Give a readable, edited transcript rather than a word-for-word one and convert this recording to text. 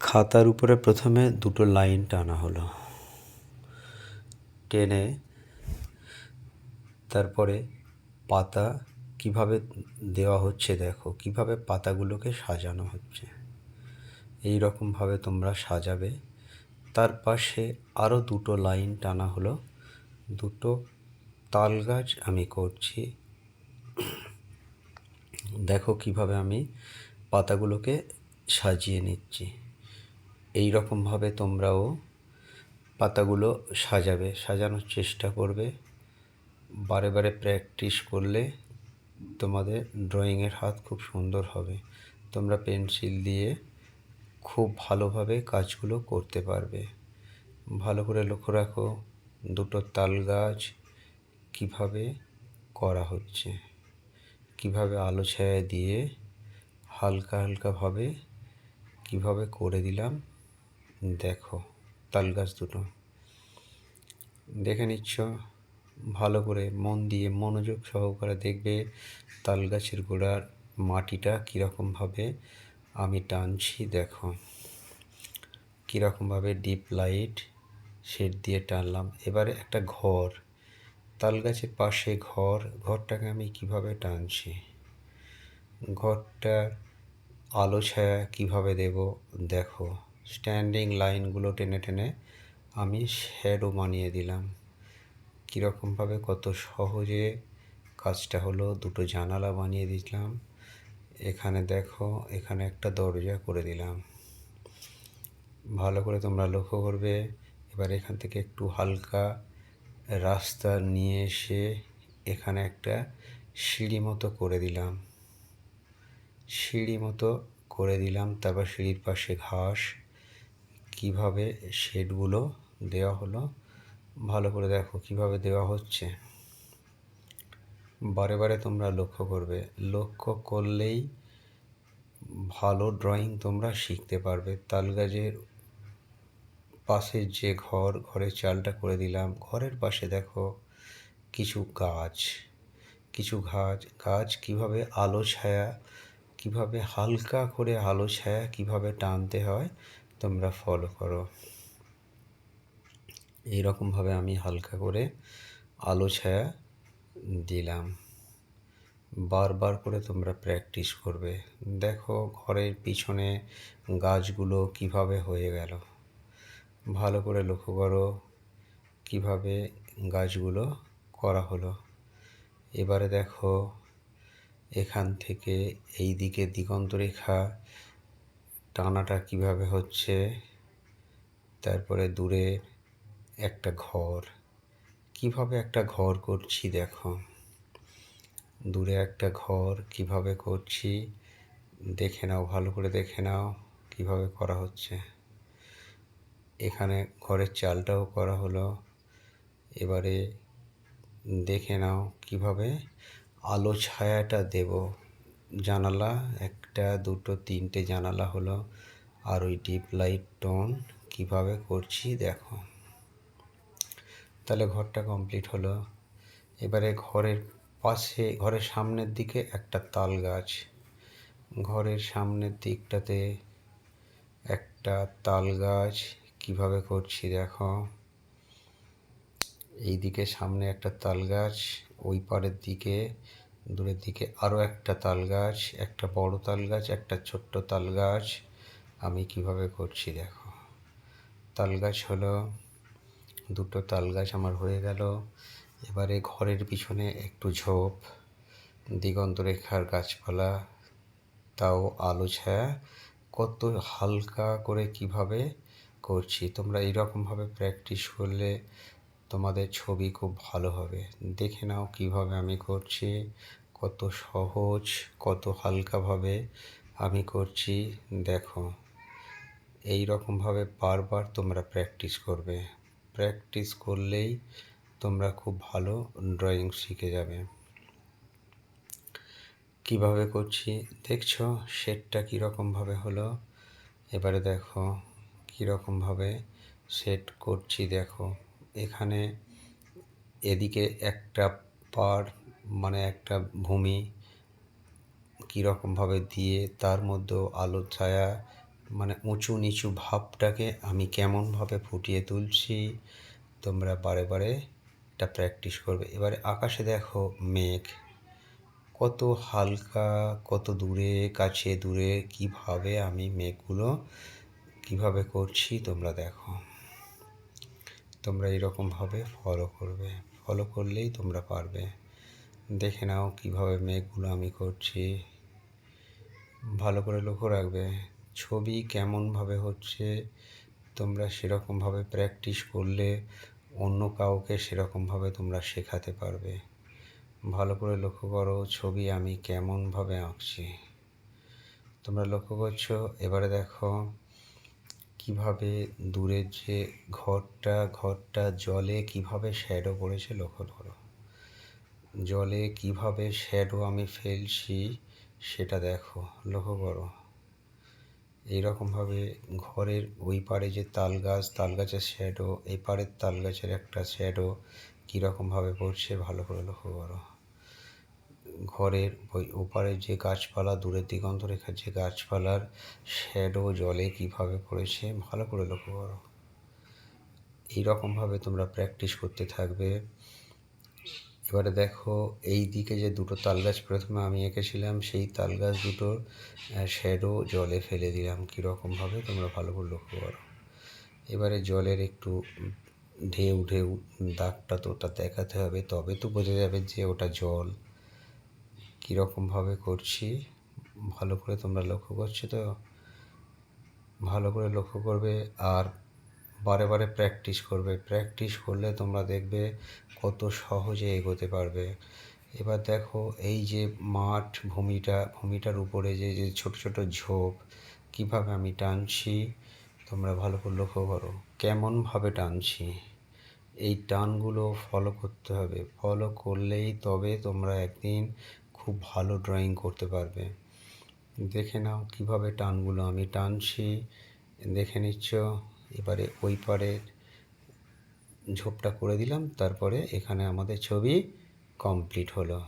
খাতার উপরে প্রথমে দুটো লাইন টানা হলো, টেনে তারপরে পাতা কিভাবে দেওয়া হচ্ছে দেখো, কিভাবে পাতাগুলোকে সাজানো হচ্ছে। এই রকমভাবে তোমরা সাজাবে। তার পাশে আরও দুটো লাইন টানা হলো, দুটো তাল গাছ আমি করছি। দেখো কিভাবে আমি পাতাগুলোকে সাজিয়ে নিচ্ছি। এই রকমভাবে তোমরাও পাতাগুলো সাজাবে, সাজানোর চেষ্টা করবে। বারে বারে প্র্যাকটিস করলে তোমাদের ড্রয়িংয়ের হাত খুব সুন্দর হবে। তোমরা পেন্সিল দিয়ে খুব ভালোভাবে কাজগুলো করতে পারবে। ভালো করে লক্ষ্য রাখো দুটো তাল গাছ কীভাবে করা হচ্ছে, কিভাবে আলো ছায়া দিয়ে হালকা হালকাভাবে কিভাবে করে দিলাম। দেখো তাল গাছ দুটো দেখে নিচ্ছ, ভালো করে মন দিয়ে মনোযোগ সহকারে দেখবে তাল গাছের গোড়ার মাটিটা কীরকমভাবে আমি টানছি। দেখো কীরকমভাবে ডিপ লাইট শেড দিয়ে টানলাম। এবারে একটা ঘর, তাল গাছের পাশে ঘরটাকে আমি কিভাবে টানছি, ঘরটার আলো ছায়া কীভাবে দেব। দেখো স্ট্যান্ডিং লাইনগুলো টেনে টেনে আমি শ্যাডো বানিয়ে দিলাম। কীরকমভাবে কত সহজে কাজটা হলো। দুটো জানালা বানিয়ে দিলাম। এখানে দেখো, এখানে একটা দরজা করে দিলাম। ভালো করে তোমরা লক্ষ্য করবে। এবার এখান থেকে একটু হালকা রাস্তা নিয়ে এসে এখানে একটা সিঁড়ি মতো করে দিলাম, তারপর সিঁড়ির পাশে ঘাস, কিভাবে শেডগুলো দেওয়া হলো ভালো করে দেখো কিভাবে দেওয়া হচ্ছে। বারে বারে তোমরা লক্ষ্য করবে, লক্ষ্য করলেই ভালো ড্রয়িং তোমরা শিখতে পারবে। তাল গাছের পাশে যে ঘরের চালটা করে দিলাম, ঘরের পাশে দেখো কিছু গাছ কিভাবে আলো ছায়া, কিভাবে হালকা করে আলো ছায়া কিভাবে টানতে হয় তোমরা ফলো করো। এইরকমভাবে আমি হালকা করে আলো ছায়া দিলাম। বারবার করে তোমরা প্র্যাকটিস করবে। দেখো ঘরের পিছনে গাছগুলো কিভাবে হয়ে গেল, ভালো করে লক্ষ্য করো কিভাবে গাছগুলো করা হলো। এবারে দেখো এখান থেকে এই দিকে দিগন্তরেখা টানাটা কিভাবে হচ্ছে। তারপরে দূরে একটা ঘর, কিভাবে একটা ঘর করছি। দেখো দূরে একটা ঘর কিভাবে করছি দেখে নাও, ভালো করে দেখে নাও কিভাবে করা হচ্ছে। এখানে ঘরের চালটাও করা হলো। এবারে দেখে নাও কিভাবে আলো ছায়াটা দেব। জানালা একটা দুটো তিনটে জানালা হলো, আর ওই ডিপ লাইট টোন কিভাবে করছি দেখো। তাহলে ঘরটা কমপ্লিট হলো। এবারে ঘরের পাশে, ঘরের সামনের দিকে একটা তাল গাছ, ঘরের সামনের দিকটাতে একটা তাল গাছ কিভাবে করছি দেখো। এই দিকে সামনে একটা তাল গাছ, ওই পারের দিকে দূরের দিকে আরও একটা তাল গাছ, একটা বড় তাল গাছ, একটা ছোট্ট তাল গাছ আমি কিভাবে করছি দেখো। তাল গাছ হলো, দুটো তাল গাছ আমার হয়ে গেল। এবারে ঘরের পিছনে একটু ঝোপ, দিগন্তরেখার গাছপালা, তাও আলো ছায়া কত হালকা করে কিভাবে করছি। তোমরা এইরকমভাবে প্র্যাকটিস করলে তোমাদের ছবি খুব ভালো হবে। দেখে নাও কিভাবে আমি করছি, কত সহজ, কত হালকাভাবে আমি করছি। দেখো এই রকমভাবে বারবার তোমরা প্র্যাকটিস করবে। প্র্যাকটিস করলেই তোমরা খুব ভালো ড্রয়িং শিখে যাবে। কিভাবে করছি দেখছো, শেডটা কীরকমভাবে হলো। এবারে দেখো কীরকমভাবে সেট করছি। দেখো এখানে এদিকে একটা মানে একটা ভূমি কীরকমভাবে দিয়ে তার মধ্যেও আলো ছায়া মানে উঁচু নিচু ভাবটাকে আমি কেমনভাবে ফুটিয়ে তুলছি, তোমরা বারে বারে এটা প্র্যাকটিস করবে। এবারে আকাশে দেখো মেঘ, কত হালকা, কত দূরে কাছে দূরে, কিভাবে আমি মেঘগুলো কিভাবে করছি তোমরা দেখো। তোমরা এরকমভাবে ফলো করবে, ফলো করলেই তোমরা পারবে। দেখে নাও কিভাবে মেঘগুলো আমি করছি, ভালো করে লক্ষ্য রাখবে। ছবি কেমনভাবে হচ্ছে তোমরা সেরকমভাবে প্র্যাকটিস করলে অন্য কাউকে সেরকমভাবে তোমরা শেখাতে পারবে। ভালো করে লক্ষ্য করো ছবি আমি কেমনভাবে আঁকছি, তোমরা লক্ষ্য করছো। এবারে দেখো কিভাবে দূরের যে ঘরটা জলে কিভাবে শ্যাডো পড়েছে লক্ষ্য করো। জলে কিভাবে শ্যাডো আমি ফেলছি সেটা দেখো, লক্ষ্য করো। এইরকমভাবে ঘরের ওই পারে যে তাল গাছের শ্যাডো, এই পারের তাল গাছের একটা শ্যাডো কীরকমভাবে পড়ছে ভালো করে লক্ষ্য করো। ঘরের ওই ওপারের যে গাছপালা, দূরের দিগন্ত রেখার যে গাছপালার শ্যাডো জলে কিভাবে পড়েছে ভালো করে লক্ষ্য করো। এইরকমভাবে তোমরা প্র্যাকটিস করতে থাকবে। এবারে দেখো এই দিকে যে দুটো তাল গাছ প্রথমে আমি এঁকেছিলাম, সেই তাল গাছ দুটোর শ্যাডো জলে ফেলে দিলাম কীরকমভাবে, তোমরা ভালো করে লক্ষ্য করো। এবারে জলের একটু ঢেউ ঢেউ দাগটা তো ওটা দেখাতে হবে, তবে তো বোঝা যাবে যে ওটা জল। কীরকমভাবে করছি ভালো করে তোমরা লক্ষ্য করছো তো, ভালো করে লক্ষ্য করবে আর বারে বারে প্র্যাকটিস করবে। প্র্যাকটিস করলে তোমরা দেখবে কত সহজে এগোতে পারবে। এবার দেখো এই যে মাঠ, ভূমিটার উপরে যে যে ছোটো ছোটো ঝোপ কীভাবে আমি টানছি তোমরা ভালো করে লক্ষ্য করো, কেমনভাবে টানছি। এই টানগুলো ফলো করতে হবে, ফলো করলেই তবে তোমরা একদিন খুব ভালো ড্রয়িং করতে পারবে। দেখে নাও কীভাবে টানগুলো আমি টানছি, দেখে নিচ্ছ। এবারে ওই পারের ঝোপটা করে দিলাম, তারপরে এখানে আমাদের ছবি কমপ্লিট হলো।